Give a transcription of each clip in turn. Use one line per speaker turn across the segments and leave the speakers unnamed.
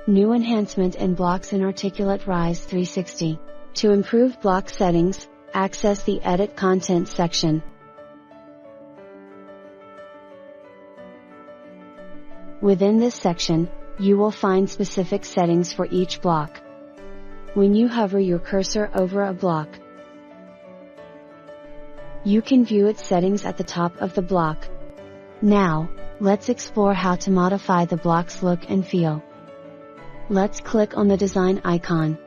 New enhancement in blocks in Articulate Rise 360. To improve block settings, access the Edit Content section. Within this section, you will find specific settings for each block. When you hover your cursor over a block, you can view its settings at the top of the block. Now, let's explore how to modify the block's look and feel. Let's click on the design icon.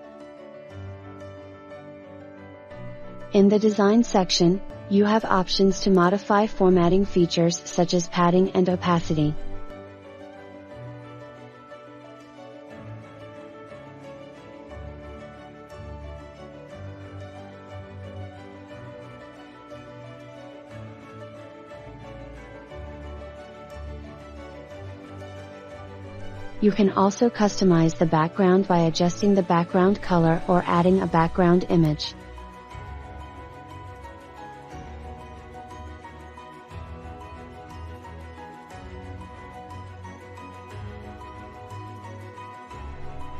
In the design section, you have options to modify formatting features such as padding and opacity. You can also customize the background by adjusting the background color or adding a background image.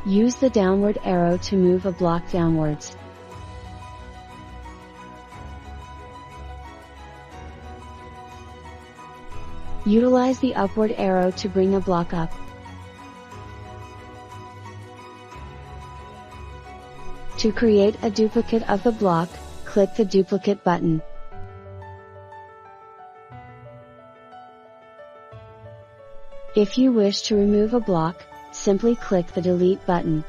Use the downward arrow to move a block downwards. Utilize the upward arrow to bring a block up. To create a duplicate of the block, click the duplicate button. If you wish to remove a block, simply click the delete button.